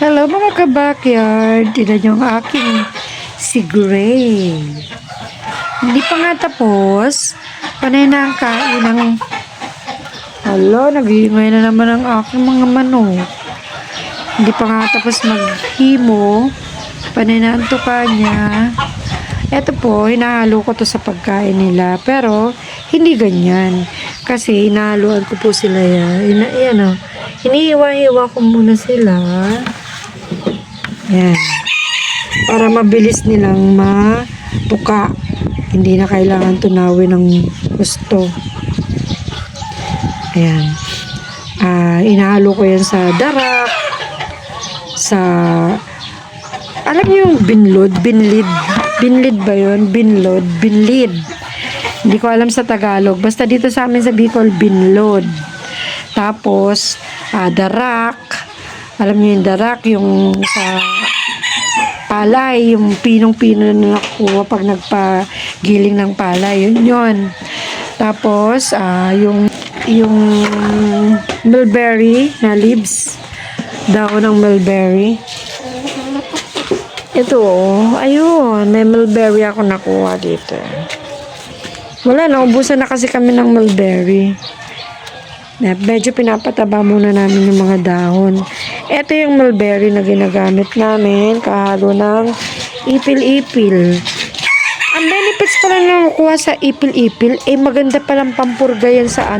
Hello mga ka-backyard. Tignan niyo ang aking si Gray. Hindi pa nga tapos. Panay na ang kain ng... Hala, nag-iingay na naman ang aking mga manok. Hindi pa nga tapos maghimo. Panay na ang tuka niya. Eto po, hinahalo ko to sa pagkain nila. Pero, hindi ganyan. Kasi, hinahaluan ko po sila yan. Yan o. Hinihiwa-hiwa ko muna sila. Yan. Para mabilis nilang matuka. Hindi na kailangan tunawin ng gusto. Ayan. Inahalo ko yan sa darak. Sa... Alam niyo yung binlod? Binlid? Binlid ba yun? Binlod? Binlid. Hindi ko alam sa Tagalog. Basta dito sa amin sa Bicol, binlod. Tapos, darak. Alam niyo yung darak, yung sa palay, yung pinong-pino na nakuha pag nagpagiling ng palay. Yun yun. Tapos, yung mulberry na leaves. Daon ng mulberry. Ito, ayun, may mulberry ako nakuha dito. Wala, naubusan na kasi kami ng mulberry. Medyo pinapataba muna namin yung mga dahon. Ito yung mulberry na ginagamit namin, kahalo ng ipil-ipil. Ang benefits pala na nakuha sa ipil-ipil, maganda palang pampurga yan sa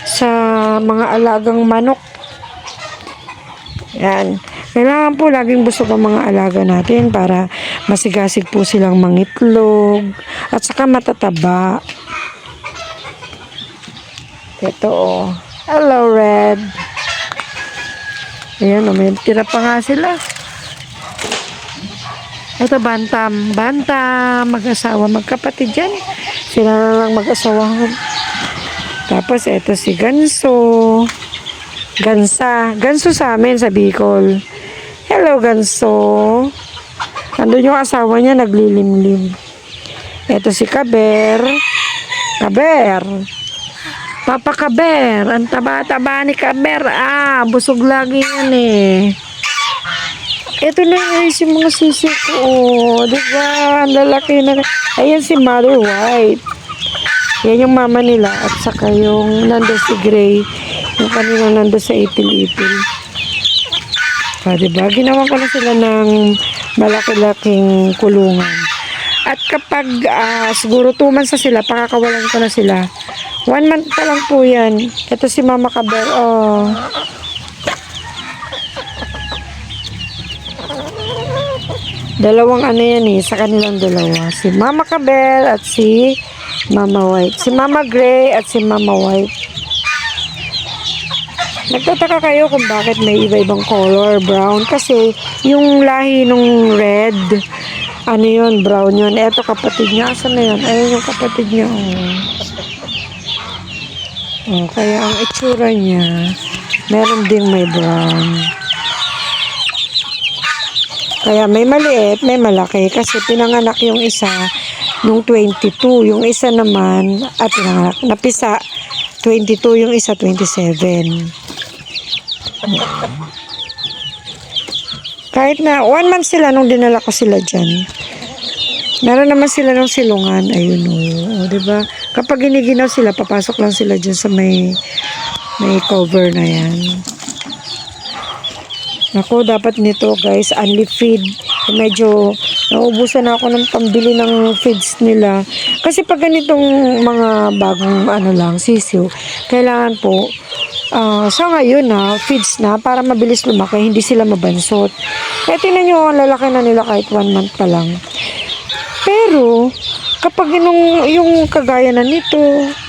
sa mga alagang manok. Yan. Kailangan po laging busog ang mga alaga natin para masigasig po silang mangitlog at saka matataba. Ito Hello, Red. Ayan, may tira pa nga sila. Ito, Bantam. Bantam, mag-asawa, magkapatid yan. Sila na lang mag-asawahan. Tapos, ito si Ganso. Ganso sa amin, sa Bicol. Hello, Ganso. Nandun yung asawa niya, naglilimlim. Ito si Kaber. Kaber. Papa Kaber. Ang taba-taba ni Kaber. Busog lagi yan eh. Ito na yung mga sisi ko. Diba? Ang lalaki na. Ayan si Mother White. Yan yung mama nila. At saka yung nandun si Gray. Yung kanina nandun sa ipil-ipil. Diba? Ginawa ko na sila ng malaki-laking kulungan. At kapag siguro 2 months na sila, pakakawalan ko na sila. 1 month pa lang po yan. Ito si Mama Kaber. Dalawang yan sa kanilang dalawa. Si Mama Kaber at si Mama White. Si Mama Gray at si Mama White. Nagtataka kayo kung bakit may iba-ibang color, brown. Kasi yung lahi nung red, yun, brown yun. Eto kapatid niya. Asan na yun? Ayun yung kapatid niya. Kaya ang itsura niya, meron ding may brown. Kaya may maliit, may malaki. Kasi pinanganak yung isa nung 22. Yung isa naman, pinanganak, napisa 22, yung isa 27. Kahit na 1 month sila nung dinala ko sila dyan. Meron naman sila ng silungan. Ayun diba? Kapag giniginaw sila, papasok lang sila dyan sa may cover na yan. Ako, dapat nito guys, only feed. Medyo naubusan na ako ng pambili ng feeds nila. Kasi pag ganitong mga bagong sisiw, kailangan po sa ngayon feeds na para mabilis lumaki, hindi sila mabansot. Kaya tingnan nyo, ang lalaki na nila kahit 1 month pa lang. Pero, kapag yung kagaya na nito,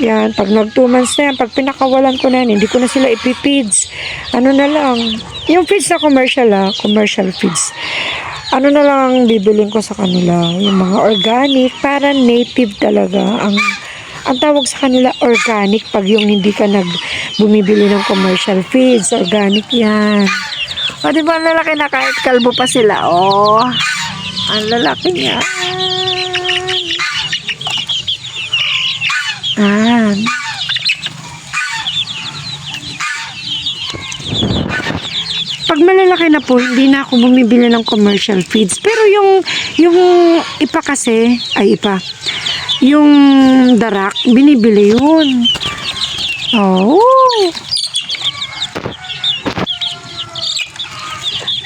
yan, pag nag 2 months na yan, pag pinakawalan ko na yan, hindi ko na sila ipipids. Na lang, yung feeds na commercial feeds. Na lang bibiling ko sa kanila, yung mga organic, para native talaga. Ang tawag sa kanila, organic, pag yung hindi ka bumibili ng commercial feeds, organic yan. Diba ang lalaki na kahit kalbo pa sila, ang lalaki niya. pag malalaki na po, hindi na ako bumibili ng commercial feeds. Pero yung ipa kasi, yung darak, binibili yun. Oh.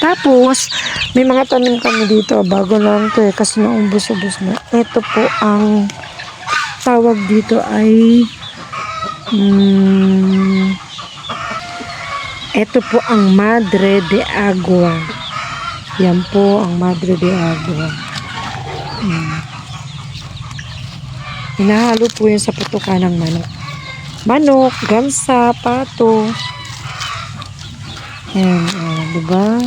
Tapos, may mga tanim kami dito. Bago lang to kasi naubos-ubos na. Ito po ang tawag dito ay ito po ang Madre de Agua. Yan po ang Madre de Agua. Hinahalo po yun sa putukan ng manok. Manok, gansa, pato. Yan, diba?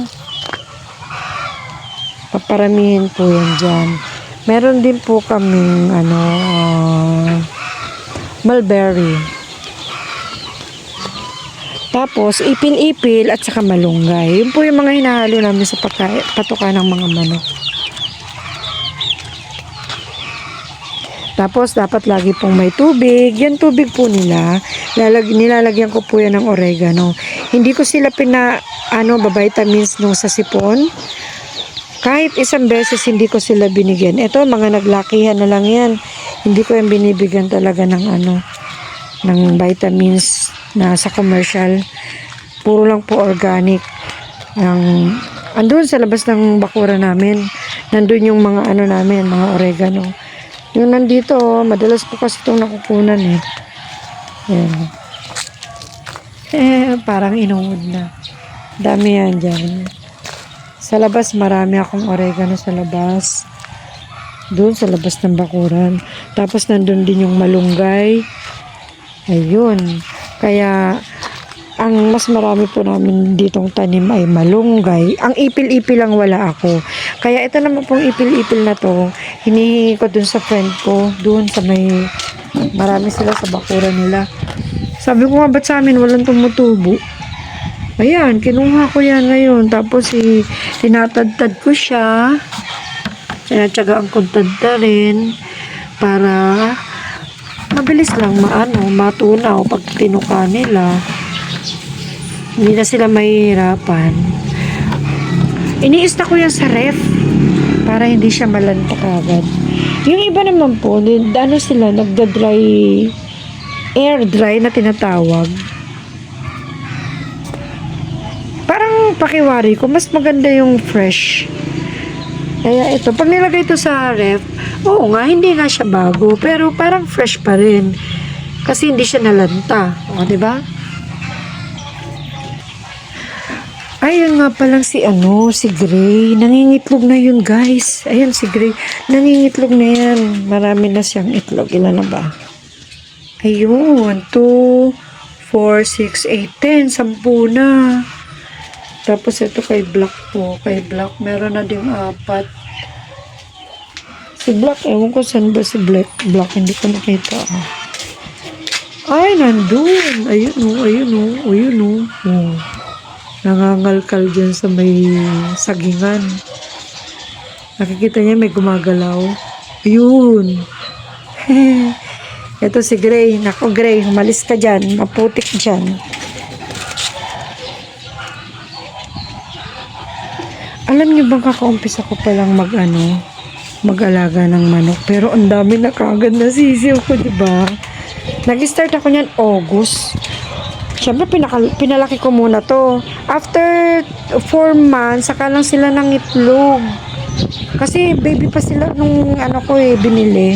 Paparamihin po yan dyan. Meron din po kaming mulberry. Tapos, ipil-ipil at saka malunggay. Yun po yung mga hinahalo namin sa patuka ng mga manok. Tapos, dapat lagi pong may tubig. Yan tubig po nila. Nilalagyan ko po yan ng oregano. Hindi ko sila vitamins nung sa sipon. Kahit isang beses hindi ko sila binigyan. Ito, mga naglakihan na lang yan. Hindi ko yan binibigyan talaga ng ng vitamins na sa commercial. Puro lang po organic. Andun sa labas ng bakura namin. Nandun yung mga namin, mga oregano. Yung nandito, madalas ko kasi itong nakukunan eh. Yan. Parang inuud na. Dami yan dyan. Sa labas, marami akong oregano sa labas. Doon sa labas ng bakuran. Tapos nandun din yung malunggay. Ayun. Kaya, ang mas marami po namin ditong tanim ay malunggay. Ang ipil-ipil lang wala ako. Kaya ito naman pong ipil-ipil na to, hinihingi ko dun sa friend ko. Doon sa marami sila sa bakuran nila. Sabi ko nga, ba't sa amin walang tumutubo? Ayan, kinuha ko yan ngayon. Tapos, tinatadtad ko siya. Tinatsagaan ko tadtarin para mabilis lang matunaw pag tinuka nila. Hindi na sila mahihirapan. Iniista ko yan sa ref para hindi siya malantok agad. Yung iba naman po, sila, nagda-dry, air dry na tinatawag. Parang pakiwari ko, mas maganda yung fresh. Kaya ito, pag nilagay ito sa ref, oo nga, hindi nga siya bago, pero parang fresh pa rin. Kasi hindi siya nalanta. O, diba? Ayun nga palang si Gray. Nangingitlog na yun, guys. Ayun, si Gray. Nangingitlog na yan. Marami na siyang itlog. Ilan na ba? Ayun, 2, 4, 6, 8, 10. 10 na. Tapos ito kay Black po. Kay Black, meron na ding 4. Si Black, ewan ko saan ba si Black. Hindi ko nakita. Ay, nandun. Ayun. Nangangalkal dyan sa may sagingan. Nakikita niya may gumagalaw. Ayun. Ito si Gray. Nako, Gray, umalis ka dyan. Maputik dyan. Alam niyo bang kakaumpisa ko palang mag-alaga ng manok. Pero ang dami na kagad na sisiw ko, diba? Nag-start ako niyan August. Siyempre, pinalaki ko muna to. After 4 months, saka lang sila ng itlog. Kasi baby pa sila nung binili.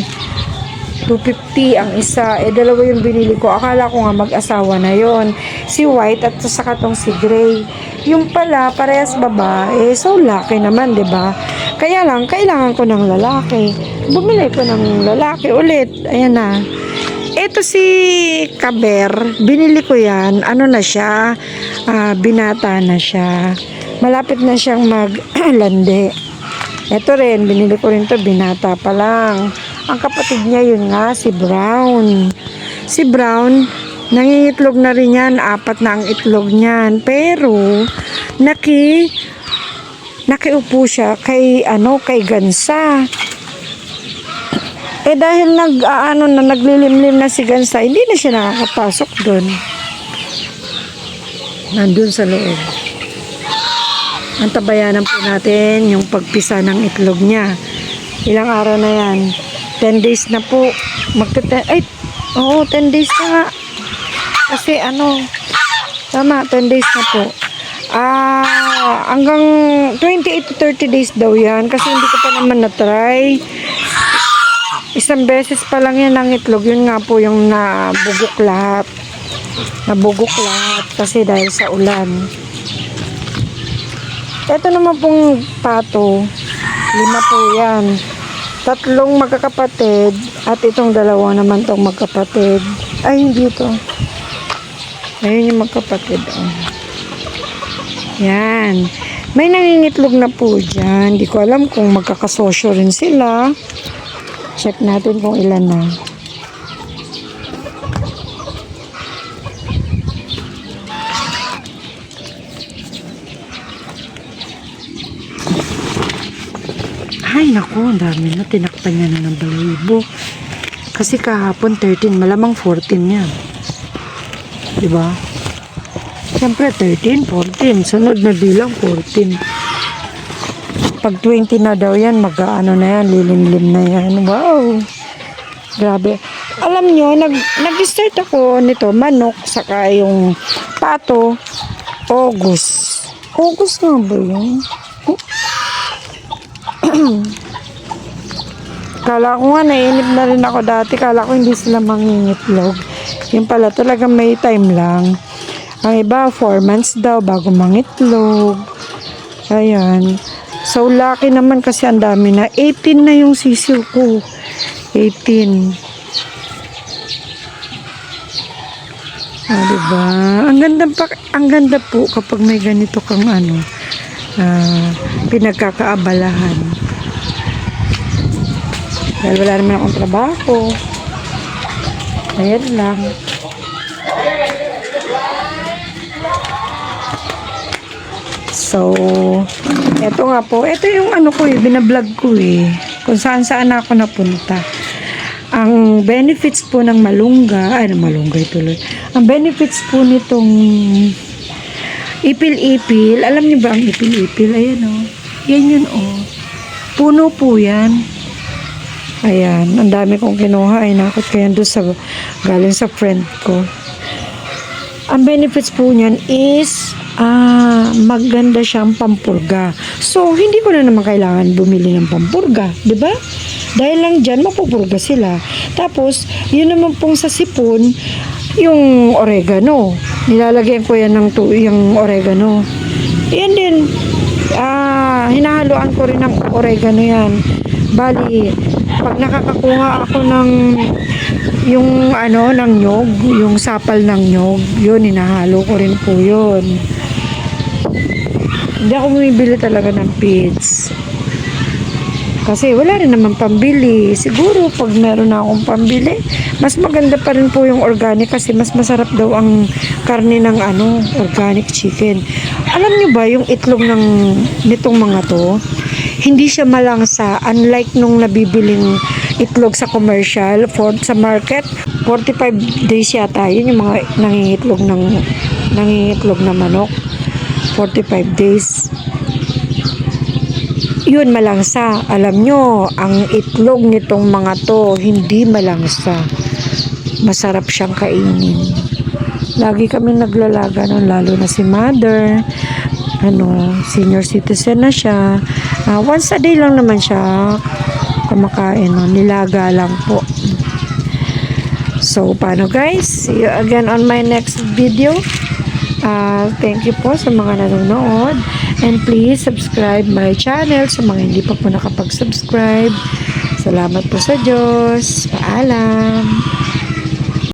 250 ang isa. Dalawa yung binili ko. Akala ko nga mag-asawa na yon. Si White at saka tong si Gray. Yung pala, parehas babae. So, laki naman, diba? Kaya lang, kailangan ko ng lalaki. Bumili ko ng lalaki ulit. Ayan na. Ito si Kaber, binili ko yan. Na siya? Binata na siya. Malapit na siyang mag-lande. Ito rin, binili ko rin to, binata pa lang. Ang kapatid niya yun nga, si Brown. Si Brown, nangingitlog na rin yan. 4 na ang itlog niyan. Pero, nakiupo siya kay Gansa. Dahil naglilimlim na si Gansa, hindi na siya nakakapasok doon. Nandun sa loob. Antabayanan po natin yung pagpisa ng itlog niya. Ilang araw na yan? 10 days na po. Ay, oo, 10 days na nga. Kasi tama, 10 days na po. Hanggang 28 to 30 days daw yan. Kasi hindi ko pa naman na-try. Isang beses pa lang yan ang itlog. Yun nga po yung nabugok lahat. Nabugok lahat kasi dahil sa ulan. Ito naman pong pato. 5 po yan. 3 magkakapatid. At itong 2 naman tong magkapatid. Ay, hindi to. Ayun yung magkapatid. Yan. May nangingitlog na po dyan. Hindi ko alam kung magkakasosyo rin sila. Check natin kung ilan na. Ay, naku, ang dami na. Tinakpan niya na ng balahibo. Kasi kahapon 13, malamang 14 yan. Diba? Siyempre, 13, 14. Sunod na bilang, 14. Pag 20 na daw yan, mag-ano na yan, lilimlim na yan. Wow! Grabe. Alam nyo, nag-start ako nito, manok, saka yung pato, August. August nga ba yun? Kala ko nga, nainip na rin ako dati. Kala ko hindi sila mangingitlog. Yung pala, talagang may time lang. Ang iba, 4 months daw bago mangitlog. Ayan. So, lucky naman kasi ang dami na. 18 na yung sisiw ko. 18. Diba? Ang ganda po kapag may ganito kang pinagkakaabalahan. Dahil wala naman akong trabaho. Ayan lang. So, eto nga po. Ito yung ko binablog ko kung saan ako napunta. Ang benefits po ng malunggay tuloy. Ang benefits po nitong ipil-ipil. Alam niyo ba ang ipil-ipil? Ayan Yan yun Puno po yan. Ayan. Ang dami kong kinuha. Inakot ko yan doon galing sa friend ko. Ang benefits po niyan is maganda siyang pampurga. So, hindi ko na naman kailangan bumili ng pampurga. Diba? Dahil lang dyan, mapupurga sila. Tapos, yun naman pong sa sipon, yung oregano. Nilalagyan ko yan yung oregano. Yan din. Hinahaluan ko rin ng oregano yan. Bali, pag nakakakuha ako ng ng nyog, yung sapal ng nyog, yun, hinahalo ko rin po yun. Hindi ako bumibili talaga ng feeds. Kasi wala rin naman pambili. Siguro pag meron na akong pambili, mas maganda pa rin po yung organic kasi mas masarap daw ang karne ng organic chicken. Alam nyo ba yung itlog nitong mga to? Hindi siya malangsa. Unlike nung nabibiling itlog sa commercial, sa market, 45 days yata. Yun yung mga nangingitlog na manok. 45 days. Yun, malangsa. Alam nyo, ang itlog nitong mga to, hindi malangsa. Masarap siyang kainin. Lagi kami naglalaga nun, lalo na si mother. Senior citizen na siya. Once a day lang naman siya kumakain. Nilaga lang po. So, paano guys? See you again on my next video. Thank you po sa mga nanonood. And please subscribe my channel sa mga hindi pa po nakapag-subscribe. Salamat po sa Diyos. Paalam.